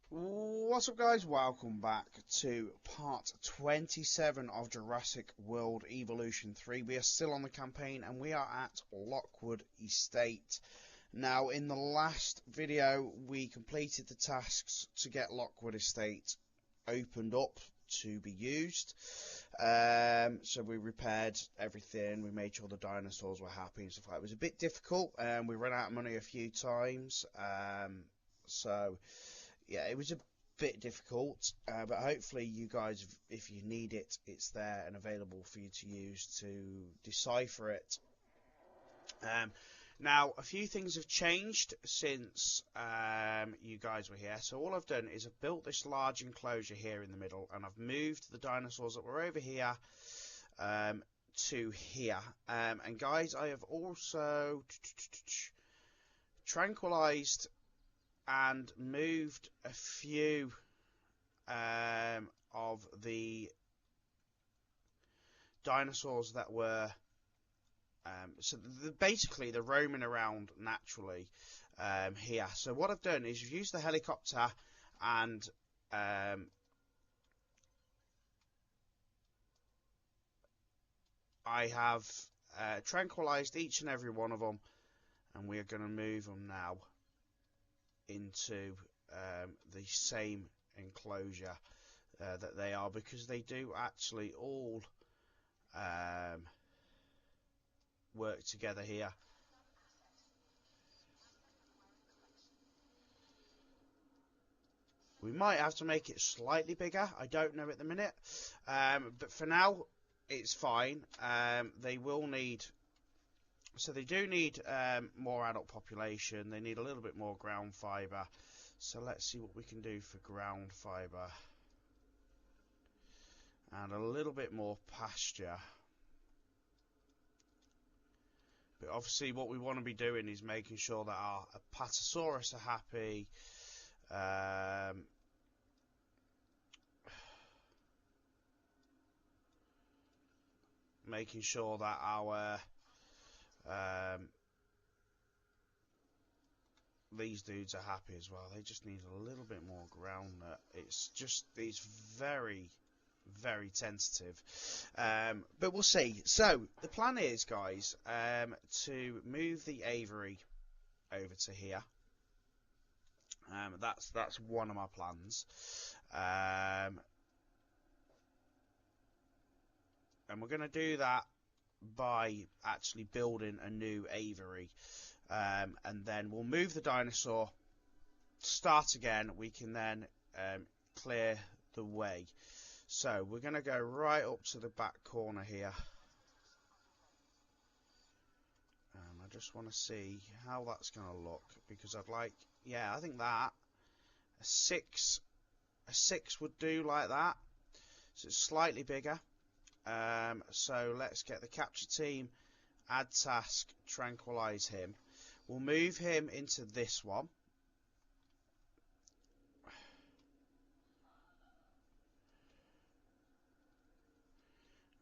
What's up, guys? Welcome back to part 27 of Jurassic World Evolution 3. We are still on the campaign and we are at Lockwood Estate. Now, in the last video we completed the tasks to get Lockwood Estate opened up to be used. So we repaired everything, we made sure the dinosaurs were happy and stuff like that. It was a bit difficult and we ran out of money a few times. So yeah, it was a bit difficult, but hopefully you guys, if you need it, it's there and available for you to use to decipher it. Now, a few things have changed since you guys were here. So all I've done is I've built this large enclosure here in the middle, and I've moved the dinosaurs that were over here to here. And guys, I have also tranquilized and moved a few of the dinosaurs that were basically they're roaming around naturally here. So what I've done is I've used the helicopter and I have tranquilized each and every one of them, and we are going to move them now into the same enclosure that they are, because they do actually all work together here. We might have to make it slightly bigger, I don't know at the minute, but for now it's fine. They will need, so they do need more adult population. They need a little bit more ground fibre. So let's see what we can do for ground fibre. And a little bit more pasture. But obviously what we want to be doing is making sure that our Apatosaurus are happy. Making sure that our these dudes are happy as well. They just need a little bit more ground. It's very tentative, but we'll see. So the plan is, guys, to move the aviary over to here. That's one of my plans, and we're going to do that by actually building a new aviary, and then we'll move the dinosaur, start again. We can then clear the way. So we're going to go right up to the back corner here. I just want to see how that's going to look, because I'd like, yeah, I think that a six would do like that. So it's slightly bigger. So let's get the capture team, add task, tranquilize him. We'll move him into this one.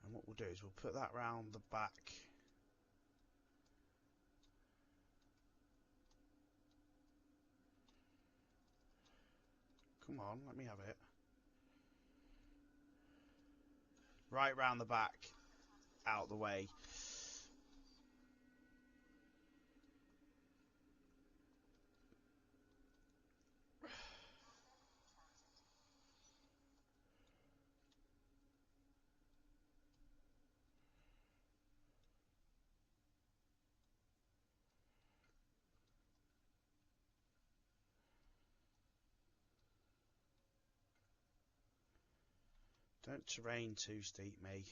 And what we'll do is we'll put that round the back. Come on, let me have it. Right round the back, out the way. Don't terrain too steep, me.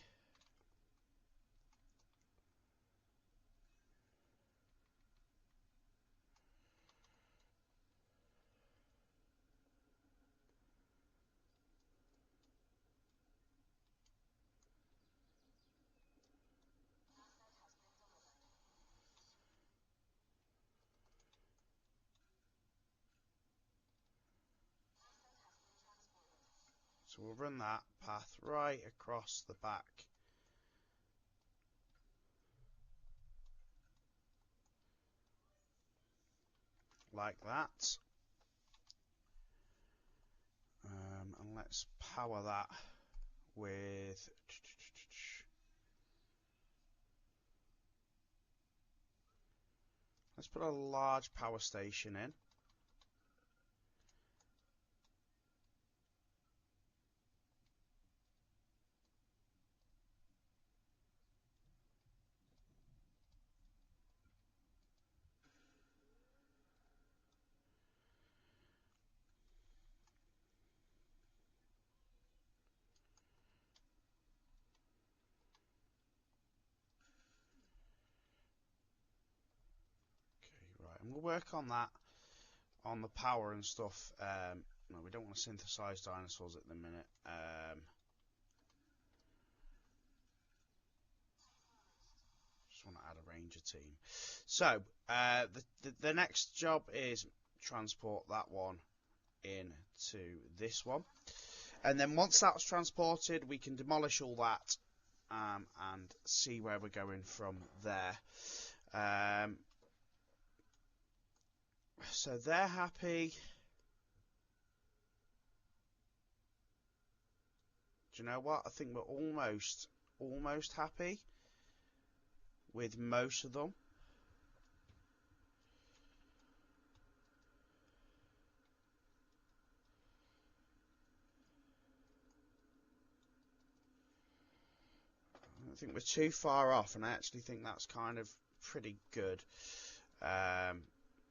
So we'll run that path right across the back. like that. And let's power that with... Let's put a large power station in. Right, and we'll work on that, on the power and stuff. No, we don't want to synthesize dinosaurs at the minute. Just want to add a ranger team. So, the next job is transport that one into this one. And then once that's transported, we can demolish all that and see where we're going from there. So they're happy. Do you know what? I think we're almost happy with most of them. I don't think we're too far off, and I actually think that's kind of pretty good.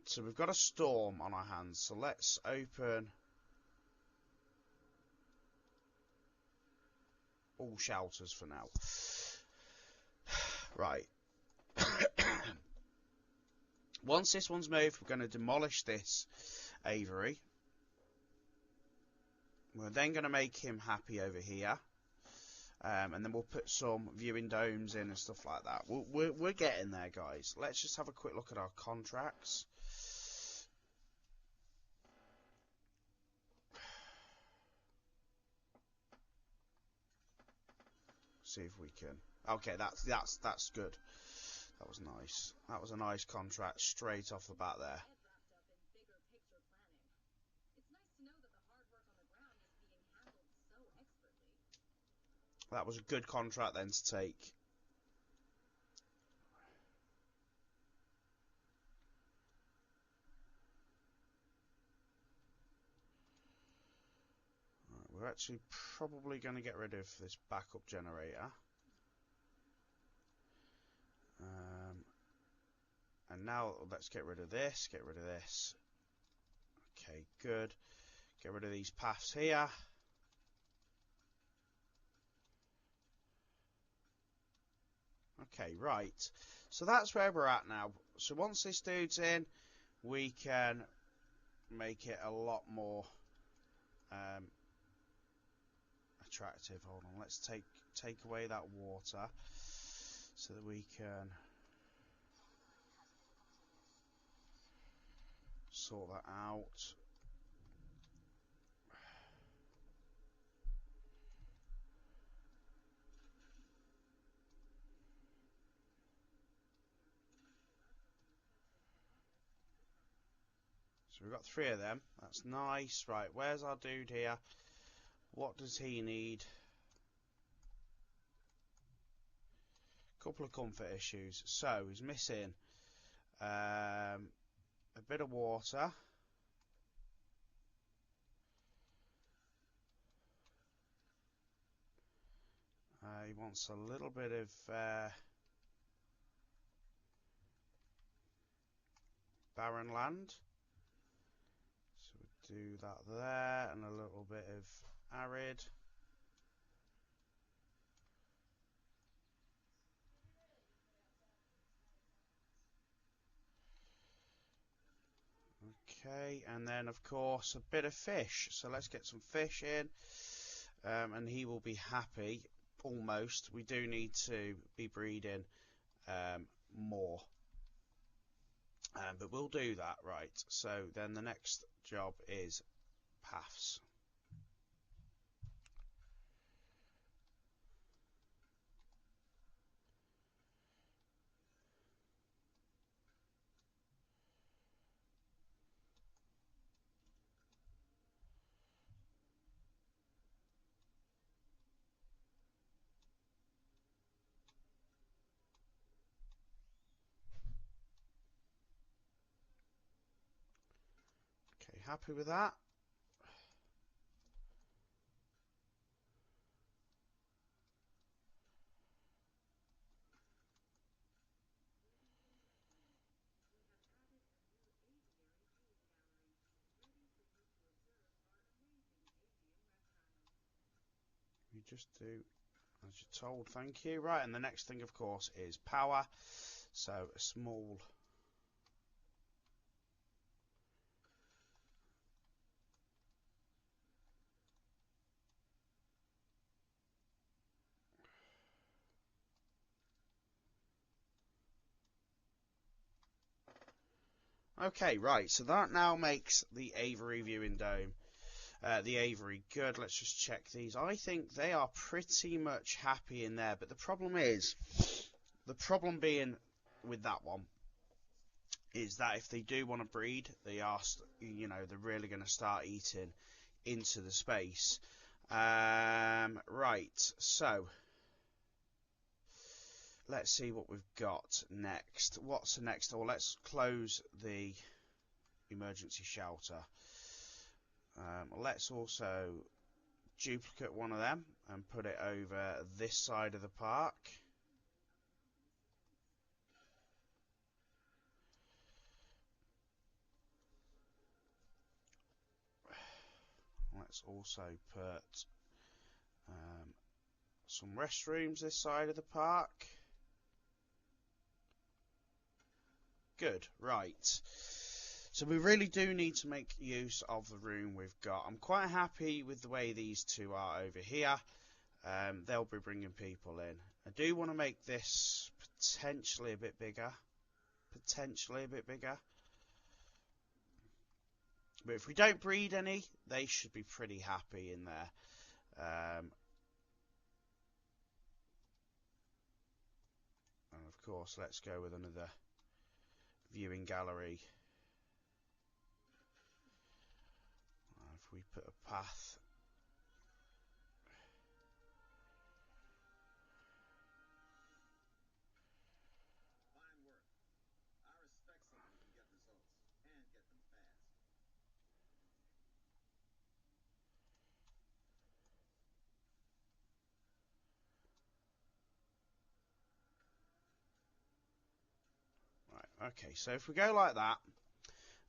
So we've got a storm on our hands, so let's open all shelters for now. Right. Once this one's moved, we're going to demolish this aviary. We're then going to make him happy over here. And then we'll put some viewing domes in and stuff like that. We're getting there, guys. Let's just have a quick look at our contracts. See if we can. Okay, that's good. That was nice. That was a nice contract straight off the bat there. That was a good contract then to take. Right, we're actually probably going to get rid of this backup generator. And now let's get rid of this, get rid of this. Okay, good. Get rid of these paths here. Okay, right. So that's where we're at now. So once this dude's in, we can make it a lot more attractive. Hold on, let's take away that water so that we can sort that out. So we've got 3 of them. That's nice. Right, where's our dude here? What does he need? Couple of comfort issues. So he's missing a bit of water. He wants a little bit of barren land. So we do that there, and a little bit of arid. Okay, and then of course a bit of fish. So let's get some fish in, and he will be happy. Almost. We do need to be breeding more, but we'll do that. Right. So then the next job is paths. happy with that? You just do as you're told, thank you. Right, and the next thing, of course, is power. So a small Okay, right, so that now makes the Avery viewing dome, the Avery good. Let's just check these. I think they are pretty much happy in there, but the problem being with that one, is that if they do want to breed, they're really going to start eating into the space. Right, so let's see what we've got next. What's next? Well, let's close the emergency shelter. Let's also duplicate one of them and put it over this side of the park. Let's also put some restrooms this side of the park. Good, right. So we really do need to make use of the room we've got. I'm quite happy with the way these two are over here. They'll be bringing people in. I do want to make this potentially a bit bigger. But if we don't breed any, they should be pretty happy in there. And of course, let's go with another viewing gallery. If we put a path. Right, okay, so if we go like that,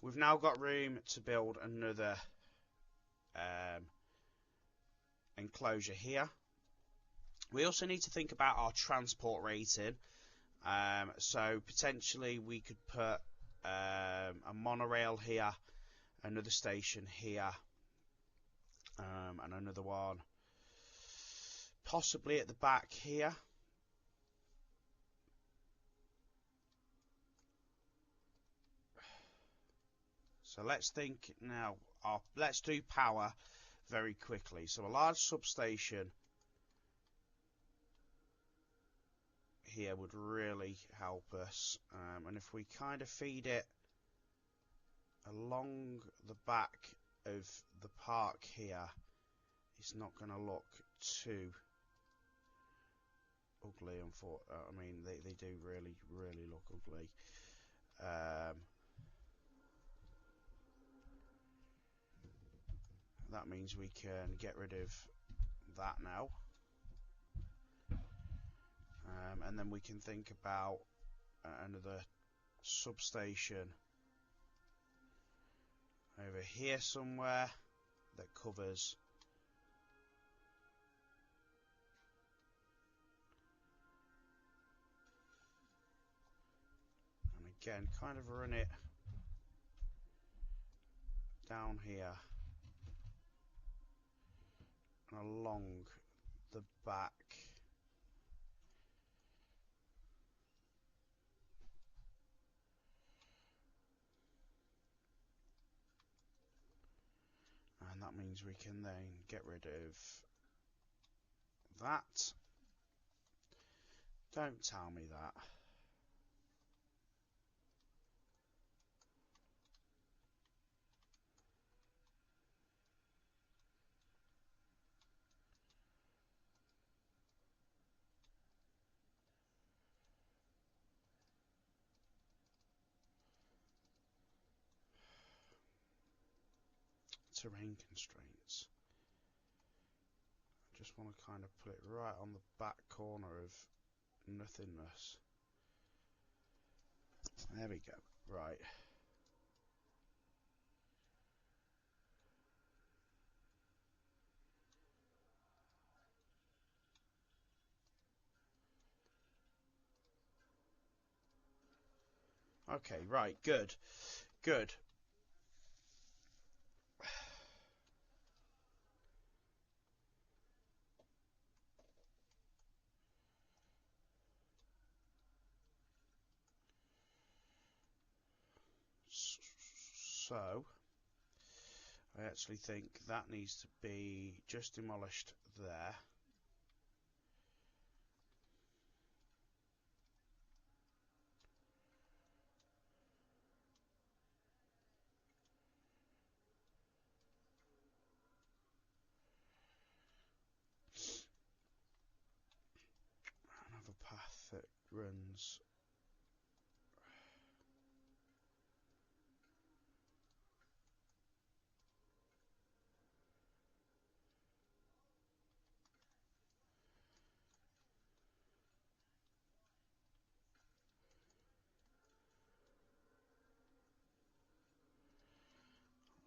we've now got room to build another enclosure here. We also need to think about our transport rating. So potentially we could put a monorail here, another station here, and another one possibly at the back here. So let's think now. Let's do power very quickly. So a large substation here would really help us. And if we kind of feed it along the back of the park here, it's not going to look too ugly. I mean, they do really look ugly. That means we can get rid of that now. And then we can think about another substation over here somewhere that covers and again kind of run it down here and along the back. And that means we can then get rid of that. Don't tell me that. terrain constraints. I just want to kind of put it right on the back corner of nothingness. There we go. Right. Okay, right, good. Good. So, I actually think that needs to be just demolished there. And have a path that runs.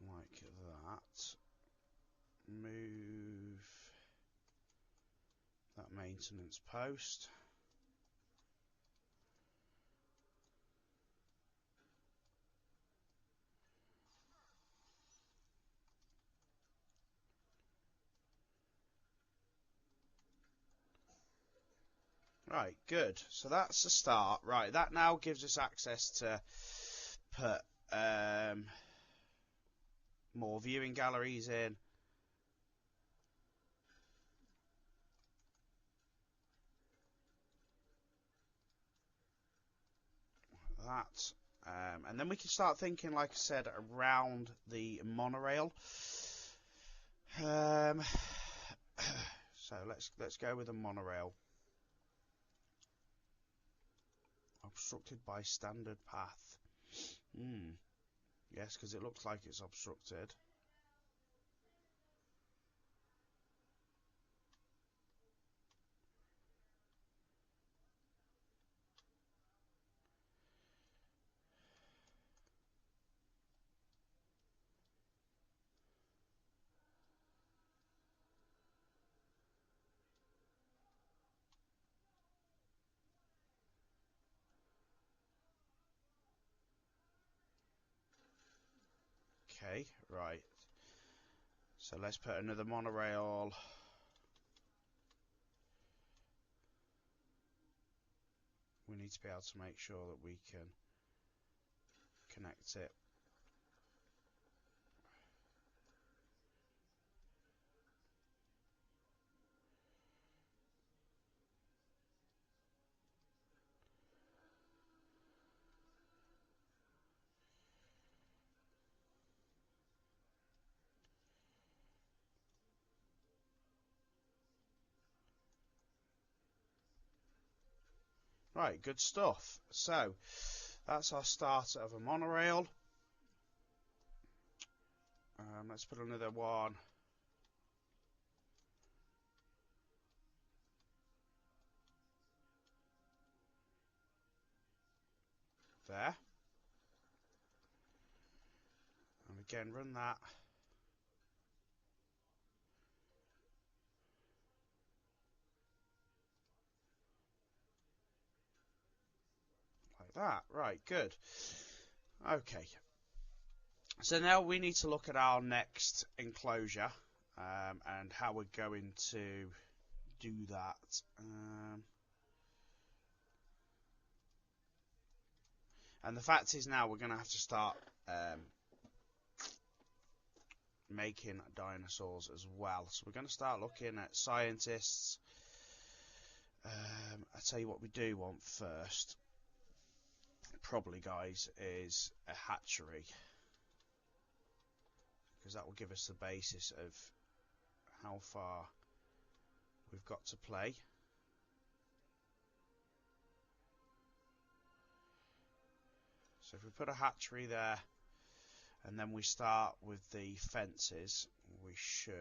Like that. Move that maintenance post. Right, good. So that's the start. Right, that now gives us access to put more viewing galleries in. Like that. And then we can start thinking, like I said, around the monorail. So let's go with a monorail. Obstructed by standard path. Yes, because it looks like it's obstructed. Okay, right. So let's put another monorail. We need to be able to make sure that we can connect it. Right, good stuff. So that's our start of a monorail. Let's put another one there. And again, run that. Like that. Right, good. Okay. So now we need to look at our next enclosure and how we're going to do that. And the fact is now we're going to have to start making dinosaurs as well. So we're going to start looking at scientists. I'll tell you what we do want first, probably, guys, is a hatchery. Because that will give us the basis of how far we've got to play. So if we put a hatchery there, and then we start with the fences, we should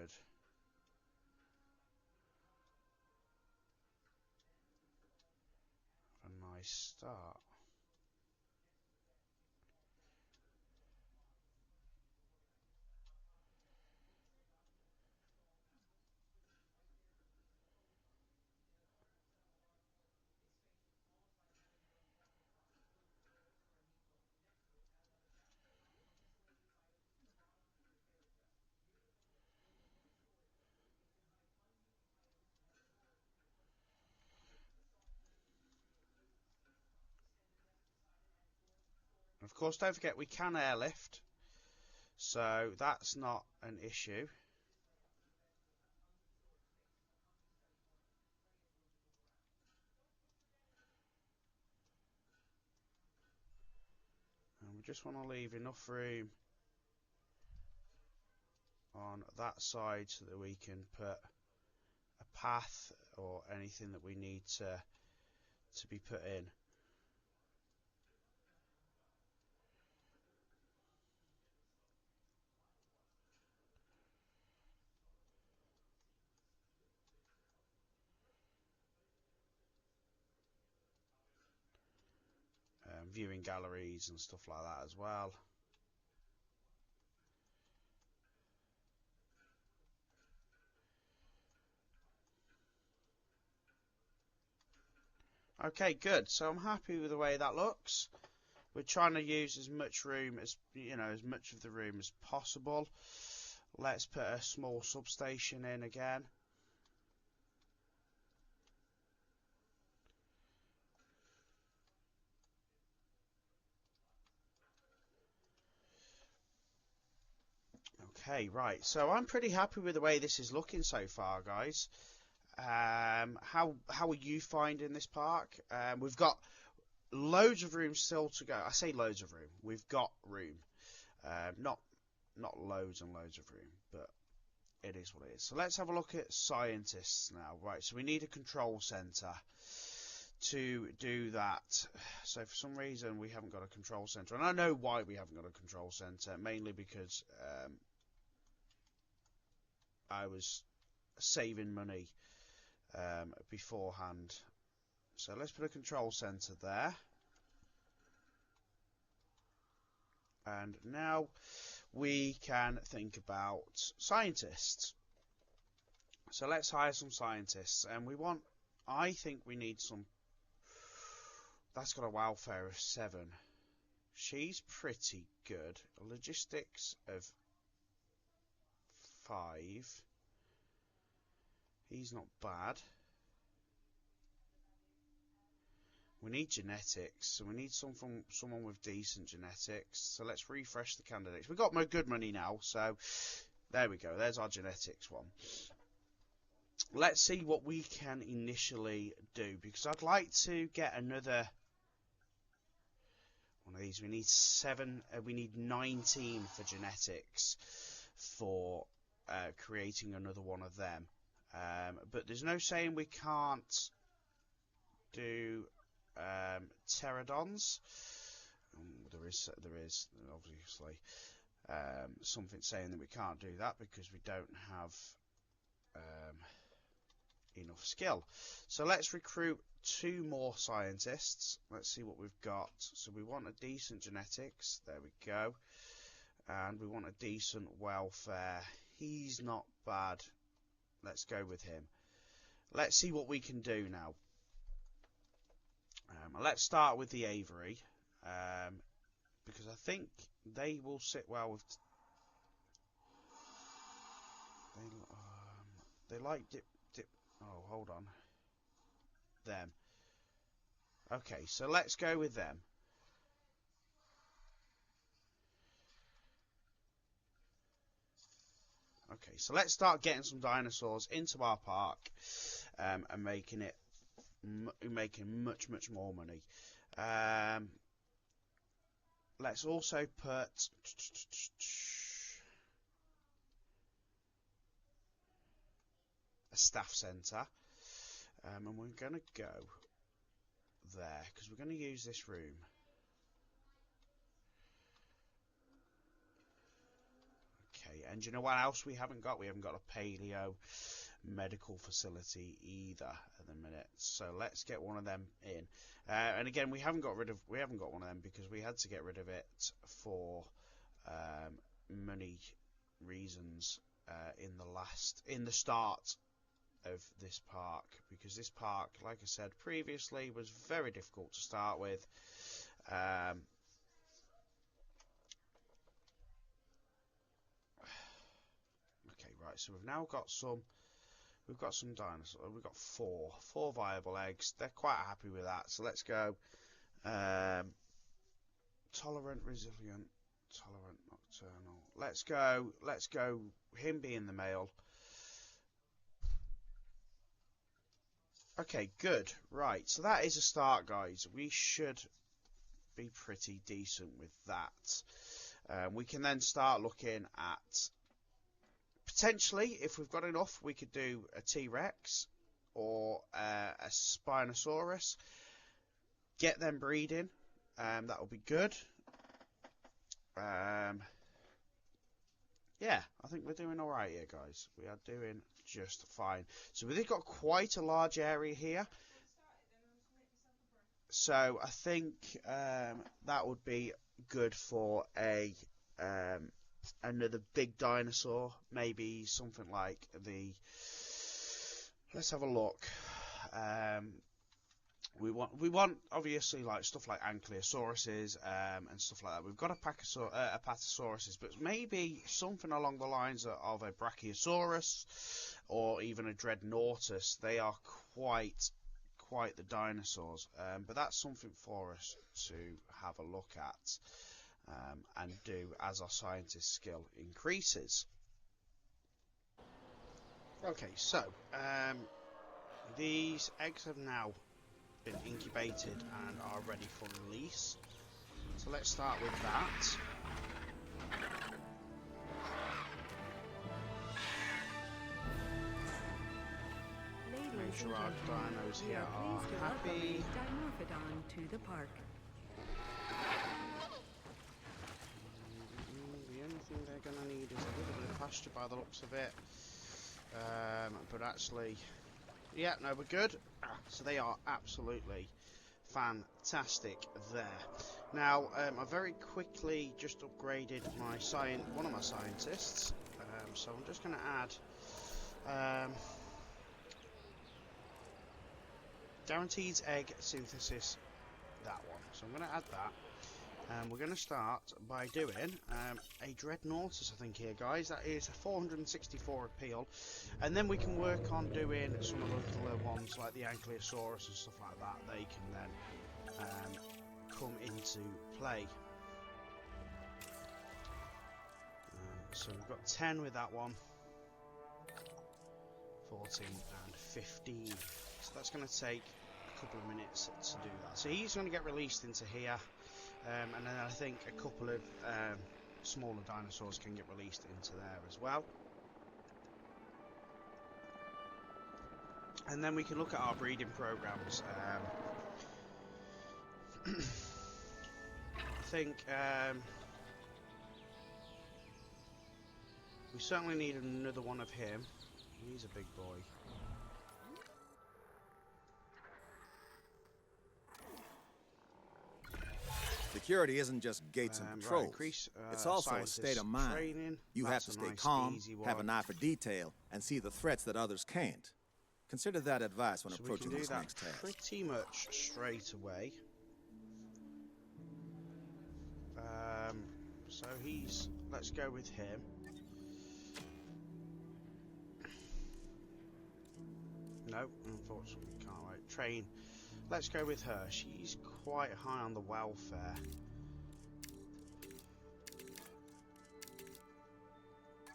have a nice start. Of course, don't forget we can airlift, so that's not an issue. And we just want to leave enough room on that side so that we can put a path or anything that we need to be put in. Viewing galleries and stuff like that as well. Okay, good. So I'm happy with the way that looks. We're trying to use as much room as, as much of the room as possible. Let's put a small substation in again. Okay, right. So I'm pretty happy with the way this is looking so far, guys. How are you finding this park? We've got loads of room still to go. I say loads of room. We've got room. Not loads and loads of room, but it is what it is. So let's have a look at scientists now. Right, so we need a control center to do that. So for some reason we haven't got a control center, and I know why we haven't got a control center, mainly because I was saving money beforehand. So let's put a control center there. And now we can think about scientists. So let's hire some scientists, and I think we need some. That's got a welfare of 7. She's pretty good. Logistics of 5. He's not bad. We need genetics, so we need someone with decent genetics. So let's refresh the candidates. We've got good money now, so there we go. There's our genetics one. Let's see what we can initially do, because I'd like to get another one of these. We need 7. We need 19 for genetics for creating another one of them. But there's no saying we can't do pterodons. There is obviously something saying that we can't do that because we don't have enough skill. So let's recruit 2 more scientists. Let's see what we've got. So we want a decent genetics. There we go. And we want a decent welfare. He's not bad. Let's go with him. Let's see what we can do now. Let's start with the aviary, because I think they will sit well with. They like dip. Oh, hold on. Them. Okay, so let's go with them. Okay, so let's start getting some dinosaurs into our park, and making much more money. Let's also put a staff centre, and we're going to go there because we're going to use this room. And do you know what else we haven't got? We haven't got a paleo medical facility either at the minute. So let's get one of them in. And again, we haven't got one of them because we had to get rid of it for money reasons in the start of this park, because this park, like I said previously, was very difficult to start with. Okay, right, so we've now got some dinosaurs. We've got four viable eggs. They're quite happy with that, so let's go tolerant, resilient, tolerant, nocturnal. Let's go him being the male. Okay, good. Right, so that is a start, guys. We should be pretty decent with that. We can then start looking at, potentially, if we've got enough, we could do a T-Rex or a Spinosaurus. Get them breeding. That will be good. Yeah, I think we're doing alright here, guys. We are doing just fine. So we've got quite a large area here. So I think that would be good for another big dinosaur. Maybe something like the... Let's have a look. We want obviously like stuff like ankylosauruses and stuff like that. We've got a Apatosaurus, but maybe something along the lines of a Brachiosaurus or even a Dreadnoughtus. They are quite the dinosaurs, but that's something for us to have a look at and do as our scientist skill increases. Okay, so these eggs have now been incubated and are ready for release. So let's start with that. Make sure our dinos here are happy. To the park. The only thing they're going to need is a little bit of pasture by the looks of it. But actually, yeah, no, we're good. So they are absolutely fantastic there. Now, I very quickly just upgraded one of my scientists. So I'm just going to add guaranteed egg synthesis, that one. So I'm going to add that. We're going to start by doing a Dreadnoughtus, I think, here, guys. That is 464 appeal. And then we can work on doing some of the littler ones, like the Ankylosaurus and stuff like that. They can then come into play. So we've got 10 with that one. 14 and 15. So that's going to take a couple of minutes to do that. So he's going to get released into here. And then I think a couple of smaller dinosaurs can get released into there as well. And then we can look at our breeding programs. I think we certainly need another one of him. He's a big boy. Security isn't just gates and patrols. It's also a state of mind. Training. You have to stay calm, have an eye for detail, and see the threats that others can't. Consider that advice when approaching this next task. Pretty much straight away. So let's go with him. No, unfortunately we can't. Right, train. Let's go with her. She's quite high on the welfare.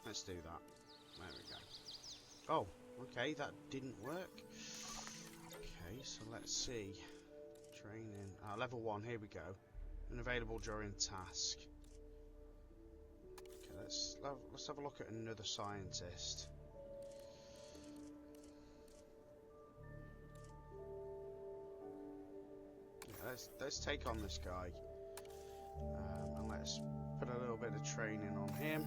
Let's do that. There we go. Oh, okay, that didn't work. Okay, so let's see. Training. Level 1, here we go. Unavailable during task. Okay, let's have a look at another scientist. Let's take on this guy, and let's put a little bit of training on him.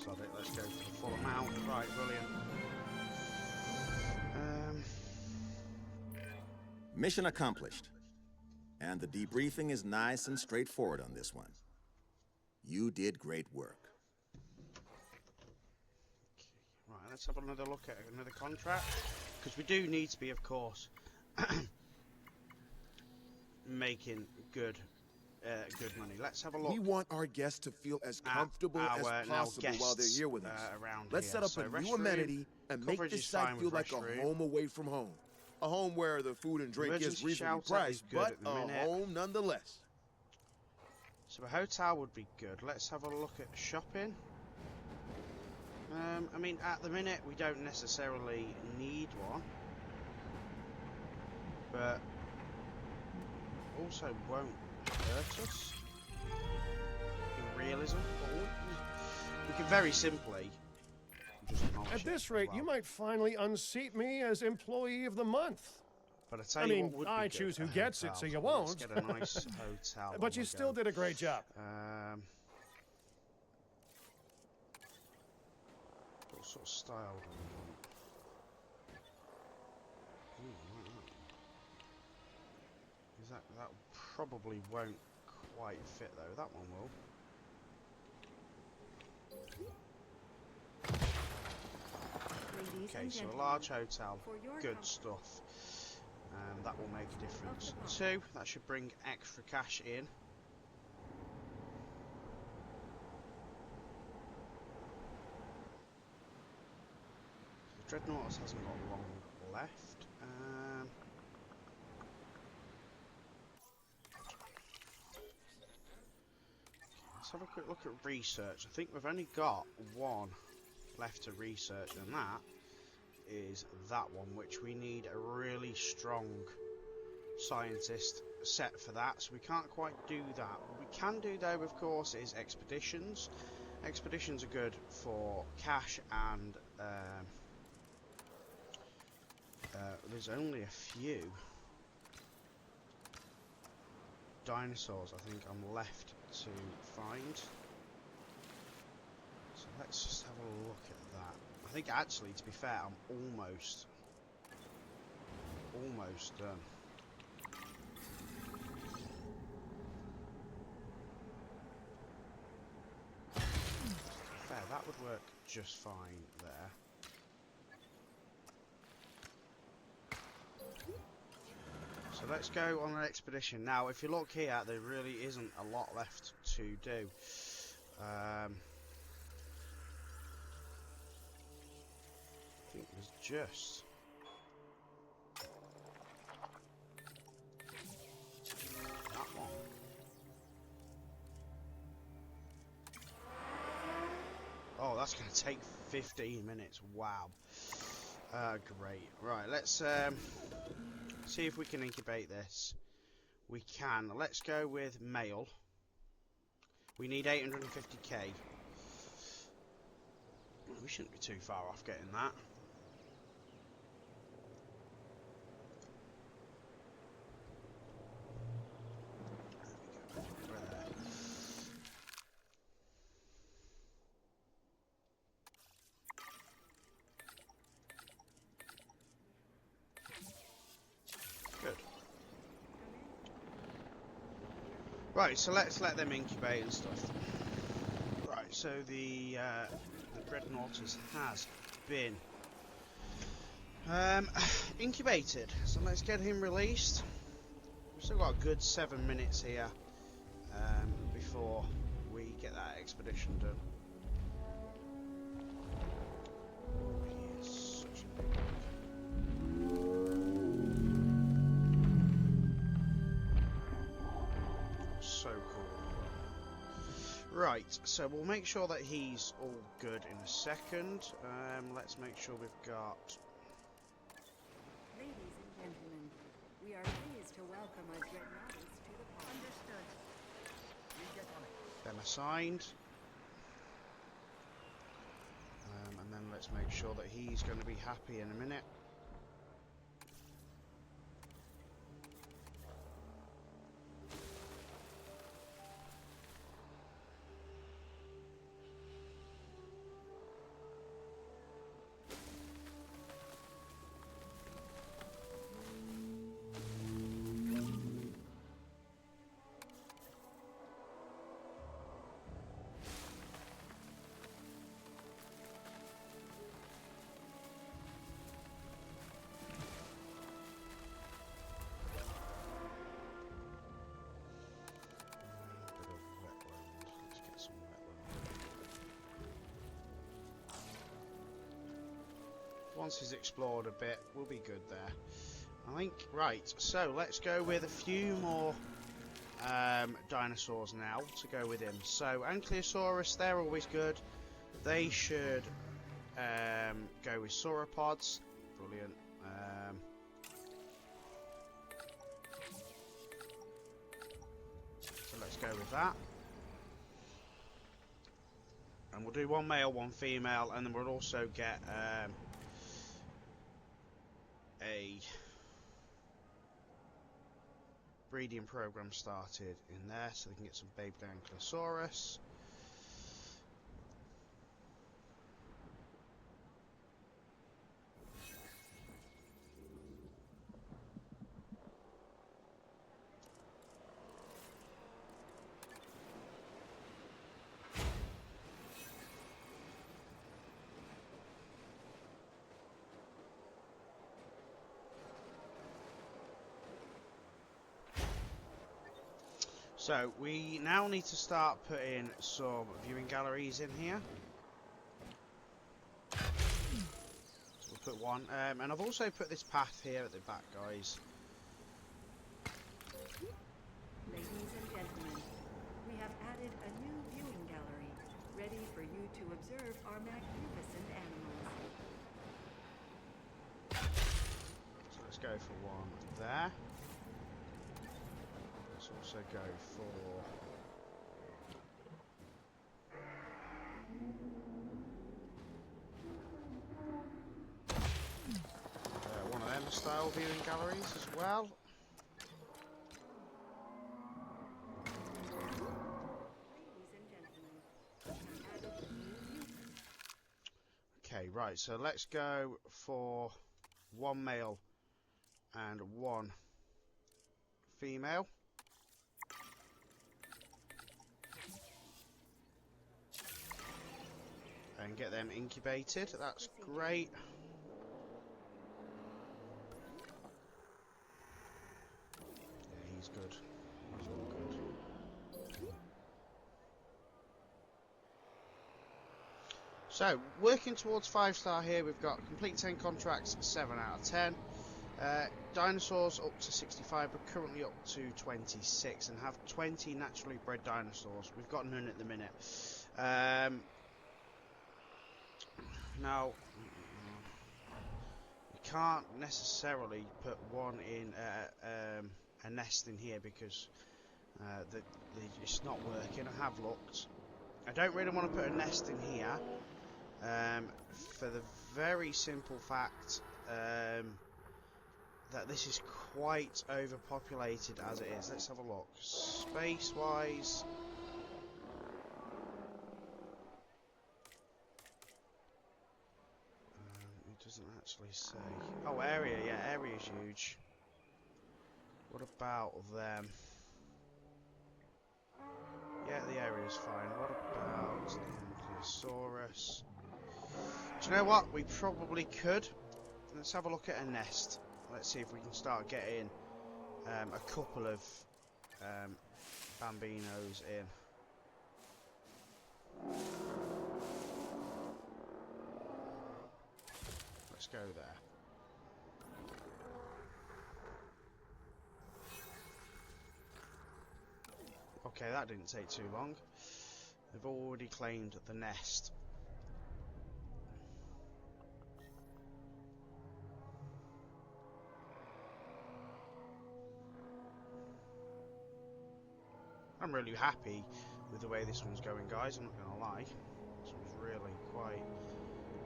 sod it, let's go for the full amount. Right, brilliant. Mission accomplished. And the debriefing is nice and straightforward on this one. You did great work. Right, let's have another look at another contract. Because we do need to be, of course, making good money. Let's have a look. We want our guests to feel as comfortable as possible while they're here with us. Let's set up a new amenity and make this site feel like a home away from home. A home where the food and drink is reasonably priced, but a home nonetheless. So a hotel would be good. Let's have a look at shopping. I mean, at the minute, we don't necessarily need one. But also won't hurt us in realism. We can very simply just at this rate, you might finally unseat me as Employee of the Month. But I mean, I choose who gets it, so you won't. Let's get a nice hotel. But you still did a great job. What sort of style do we want? Is that probably won't quite fit though. That one will. Okay, so a large hotel, good stuff. That will make a difference too. That should bring extra cash in. The Dreadnought hasn't got long left. Let's have a quick look at research. I think we've only got one left to research, and that is that one, which we need a really strong scientist set for that, so we can't quite do that. What we can do though, of course, is expeditions. Expeditions are good for cash, and there's only a few dinosaurs I think I'm left to find. So let's just have a look at that. I think actually, to be fair, I'm almost done. Fair, that would work just fine there. So let's go on an expedition. Now, if you look here, there really isn't a lot left to do. I think there's just that one. Oh, that's going to take 15 minutes. Wow. Great. Right, let's see if we can incubate this. We can. Let's go with male. We need 850k. We shouldn't be too far off getting that. Right, so let's let them incubate and stuff. Right, so the Dreadnought has been incubated. So let's get him released. We've still got a good 7 minutes here before we get that expedition done. He is such a big so cool. Right, so we'll make sure that he's all good in a second. Let's make sure we've got... Ladies and gentlemen, we are pleased to welcome our Dreadnoughts to the park. Understood. them assigned. And then let's make sure that he's going to be happy in a minute. once he's explored a bit, we'll be good there. I think, right, so let's go with a few more dinosaurs now to go with him. So, Ankylosaurus, they're always good. They should go with sauropods. Brilliant. So let's go with that. And we'll do one male, one female, and then we'll also get a breeding program started in there so we can get some baby Ankylosaurus. So we now need to start putting some viewing galleries in here. So we'll put one, and I've also put this path here at the back, guys. Ladies and gentlemen, we have added a new viewing gallery, ready for you to observe our magnificent animals. So let's go for one there. Let's also go for one of them style viewing galleries as well. Okay, right, so let's go for one male and one female. And get them incubated. That's great. Yeah, he's good. He's all good. So, working towards 5-star here, we've got complete 10 contracts, 7 out of 10. Dinosaurs up to 65, but currently up to 26, and have 20 naturally bred dinosaurs. We've got none at the minute. Now, you can't necessarily put one in a nest in here because it's not working. I have looked. I don't really want to put a nest in here for the very simple fact that this is quite overpopulated as it is. Let's have a look. Space-wise... doesn't actually say. Oh, area, yeah, area's huge. What about them? Yeah, the area's fine. What about the Ankylosaurus? Do you know what? We probably could. Let's have a look at a nest. Let's see if we can start getting a couple of bambinos in. Let's go there. Okay, that didn't take too long. They've already claimed the nest. I'm really happy with the way this one's going, guys. I'm not going to lie. This one's really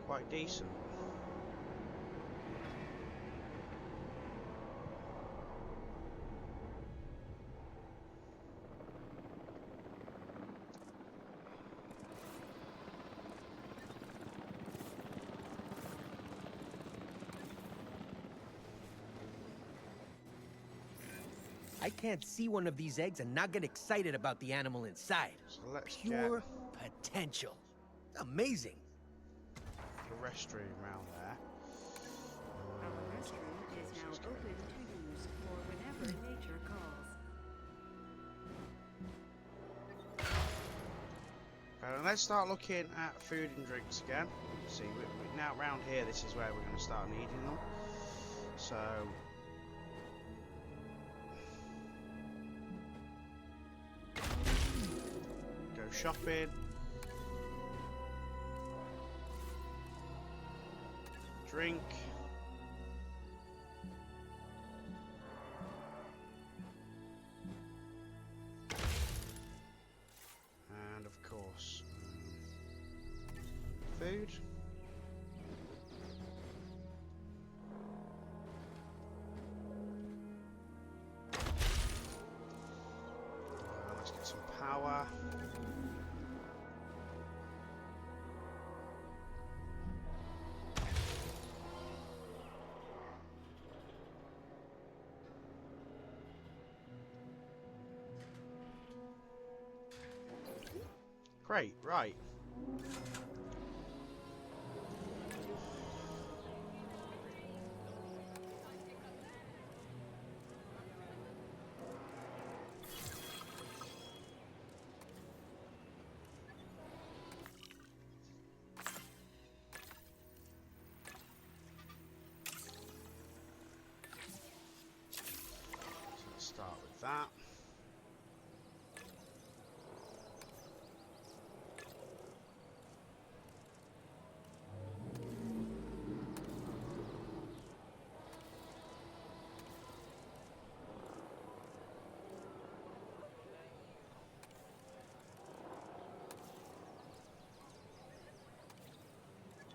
quite decent. I can't see one of these eggs and not get excited about the animal inside. So let's Pure potential. Amazing. The restroom round there. Our restroom is now open to use for whenever nature calls. Let's start looking at food and drinks again. See, now round here, this is where we're going to start needing them. So go shopping. Drink. And of course, food. Let's get some power. Great, right. So let's start with that.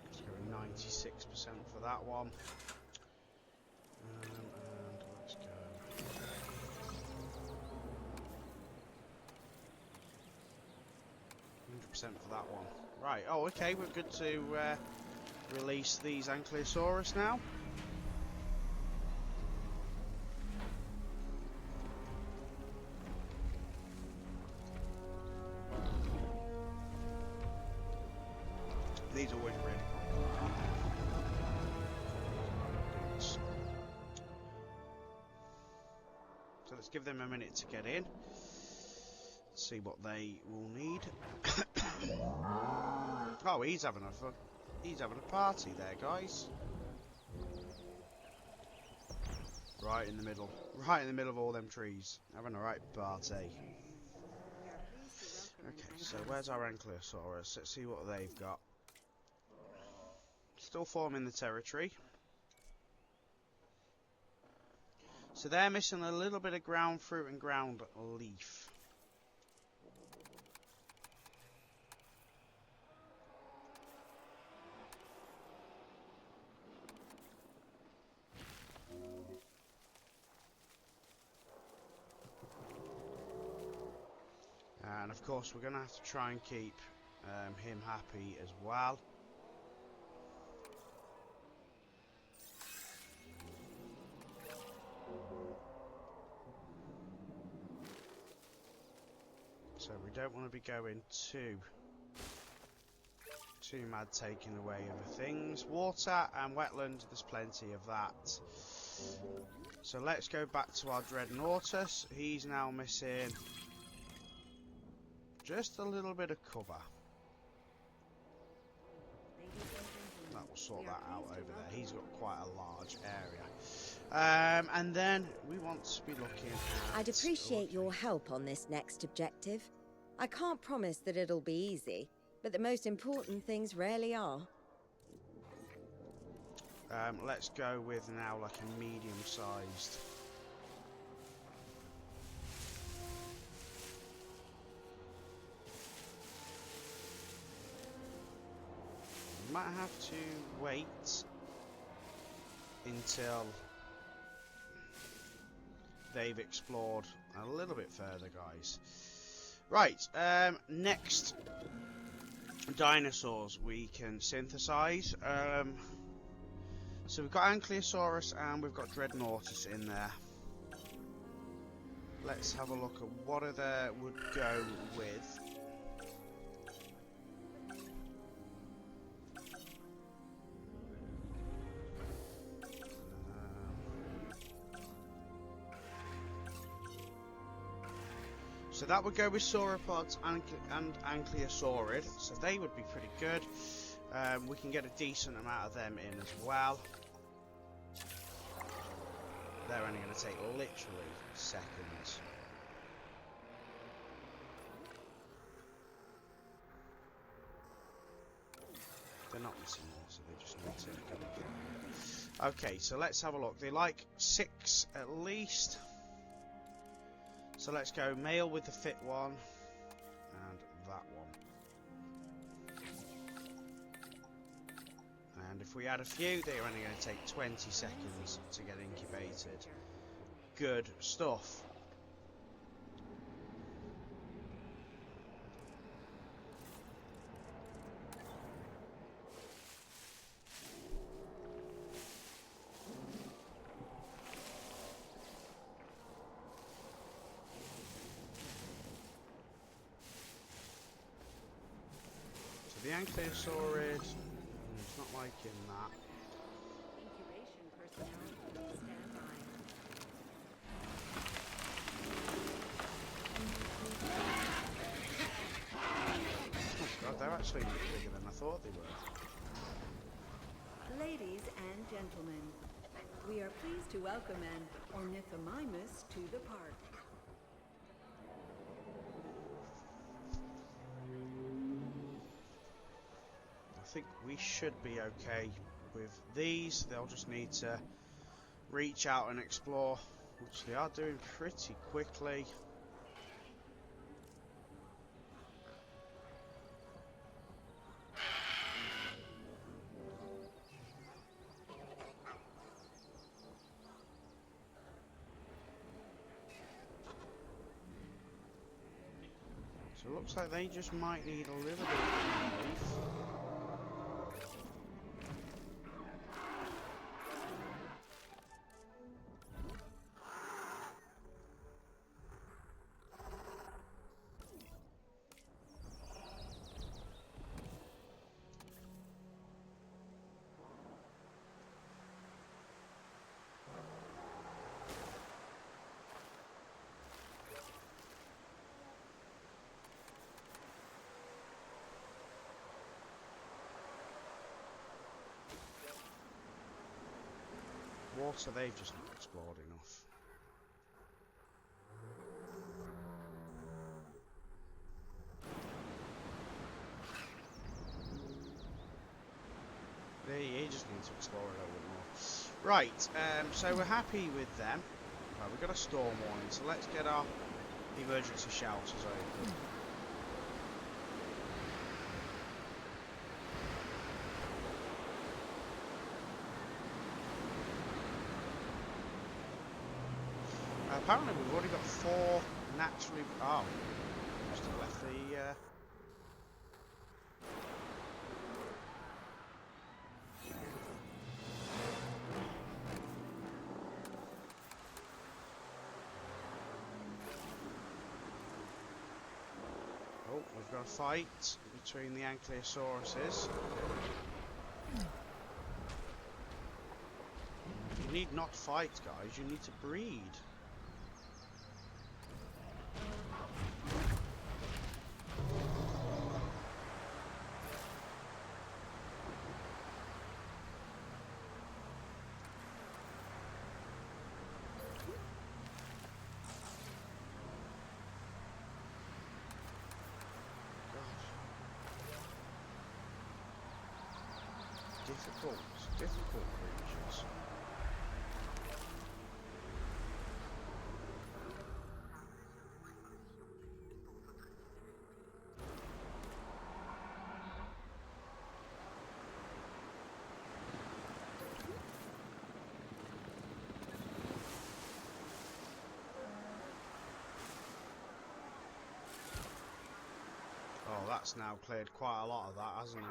Let's go 96% for that one. And let's go 100% for that one. Right, oh okay, we're good to release these Ankylosaurus now. These always really popular. So let's give them a minute to get in. See what they will need. Oh, he's having a party there, guys. Right in the middle of all them trees, having a right party. Okay, so where's our Ankylosaurus? Let's see what they've got. Still forming the territory. So they're missing a little bit of ground fruit and ground leaf. And of course we're going to have to try and keep him happy as well. So we don't want to be going too mad taking away other things. Water and wetland, there's plenty of that. So let's go back to our Dreadnoughtus. He's now missing just a little bit of cover. That will sort that out over there. He's got quite a large area. And then we want to be looking at... I'd appreciate your help on this next objective. I can't promise that it'll be easy, but the most important things rarely are. Let's go with now like a medium-sized. Might have to wait until they've explored a little bit further, guys. Right, next dinosaurs we can synthesize. So we've got Ankylosaurus and we've got Dreadnoughtus in there. Let's have a look at what other would go with. So that would go with sauropods and Ankylosaurid, so they would be pretty good. We can get a decent amount of them in as well. They're only going to take literally seconds. They're not missing more, so they just need to go and get them. Okay, so let's have a look. They like 6 at least. So let's go male with the fit one, and that one. And if we add a few, they're only going to take 20 seconds to get incubated. Good stuff. The Ankylosaurus, it's not liking that. Incubation personnel, stand by. Oh god, they're actually bigger than I thought they were. Ladies and gentlemen, we are pleased to welcome an ornithomimus to the park. I think we should be okay with these. They'll just need to reach out and explore, which they are doing pretty quickly. So it looks like they just might need a little bit of relief. Water, they've just not explored enough. You just need to explore a little bit more. Right, so we're happy with them. Right, we've got a storm warning, so let's get our emergency shelters open. Apparently we've already got 4 naturally... Oh, must have left the... Oh, we've got a fight between the Ankylosauruses. You need not fight, guys, you need to breed. Difficult creatures. Oh, that's now cleared quite a lot of that, hasn't it?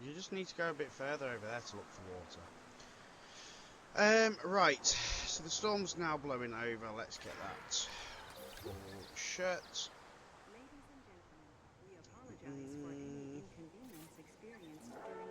You just need to go a bit further over there to look for water. Right, so the storm's now blowing over. Let's get that all shut. Ladies and gentlemen, we apologize for any inconvenience experienced during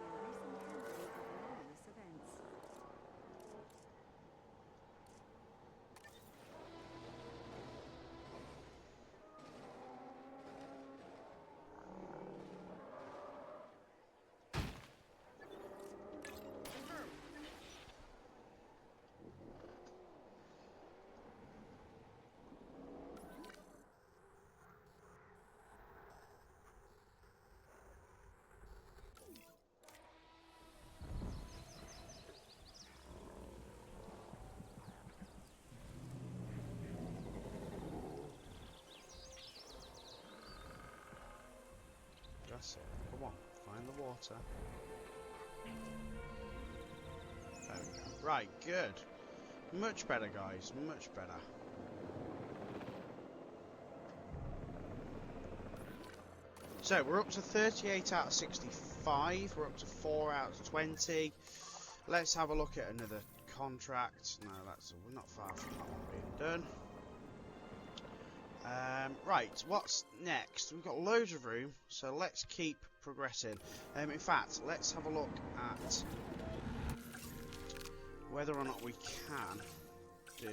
water. There we go. Right, good. Much better, guys. Much better. So, we're up to 38 out of 65. We're up to 4 out of 20. Let's have a look at another contract. No, we're not far from that one being done. Right, what's next? We've got loads of room, so let's keep progressing. In fact, let's have a look at whether or not we can do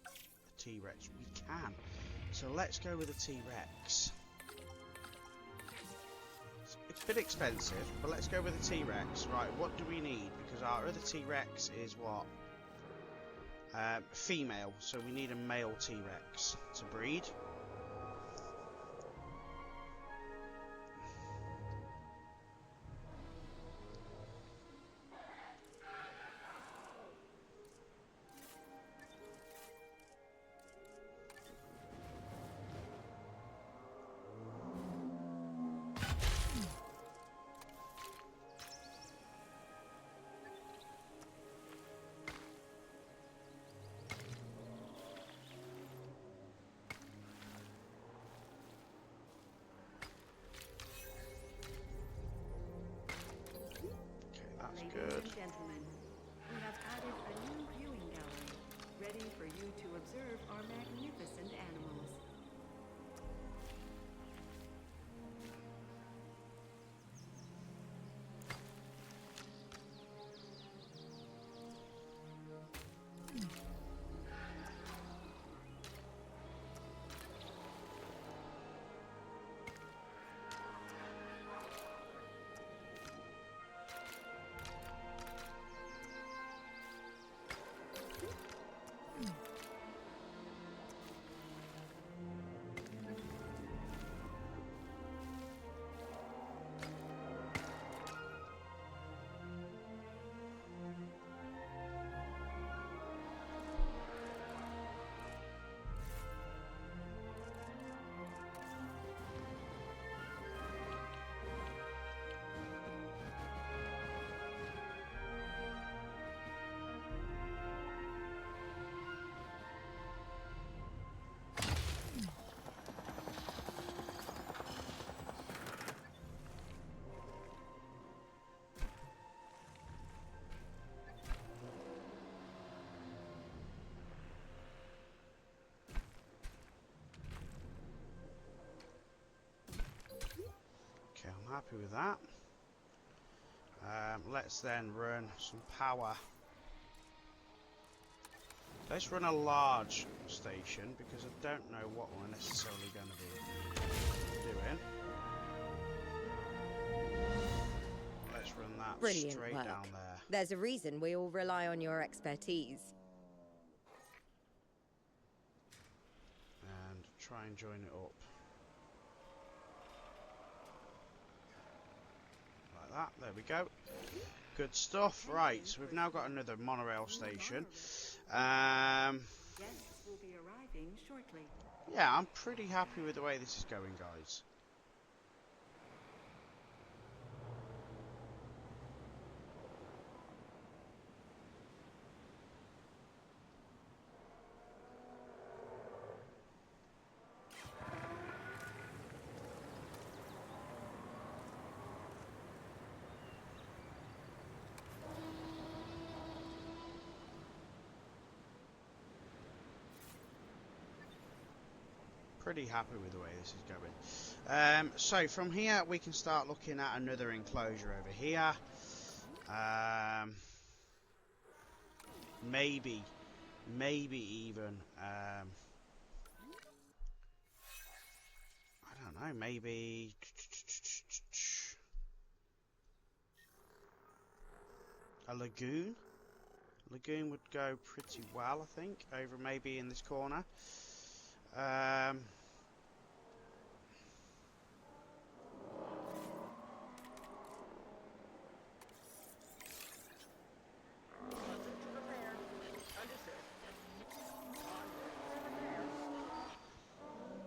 a T-Rex. We can. So let's go with a T-Rex. It's a bit expensive, but let's go with a T-Rex. Right, what do we need? Because our other T-Rex is what? Female, so we need a male T-Rex to breed. Ladies and gentlemen, we have added a new viewing gallery, ready for you to observe our magnificent animals. Okay, I'm happy with that. Let's then run some power. Let's run a large station because I don't know what we're necessarily going to be doing. Let's run that Brilliant straight work. down there. There's a reason we all rely on your expertise. And try and join it up. Like that, there we go. Good stuff. Right, so we've now got another monorail station. Guests will be arriving shortly. Yeah, I'm pretty happy with the way this is going, guys. Pretty happy with the way this is going. So from here we can start looking at another enclosure over here. Maybe even I don't know, maybe a lagoon. Lagoon would go pretty well, I think, over maybe in this corner.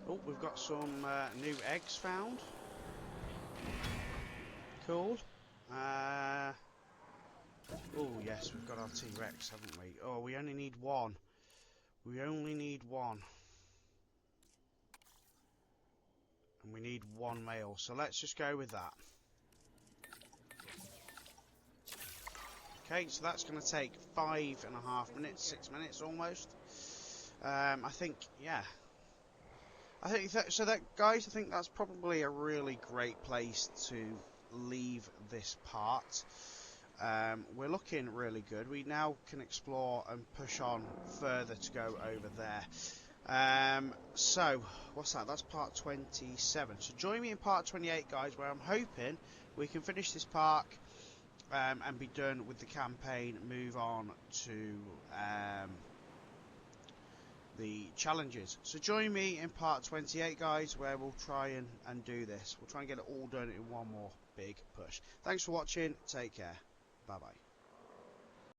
Oh, we've got some new eggs found. cool. Oh, yes, we've got our T-Rex, haven't we? Oh, we only need one. We only need one. And we need one male, so let's just go with that. Okay, so that's going to take 5.5 minutes, 6 minutes almost. I think, yeah. I think so. That, guys, I think that's probably a really great place to leave this part. We're looking really good. We now can explore and push on further to go over there. So, what's that? That's part 27. So join me in part 28, guys, where I'm hoping we can finish this park and be done with the campaign, move on to the challenges. So join me in part 28, guys, where we'll try and do this. We'll try and get it all done in one more big push. Thanks for watching. Take care. Bye-bye.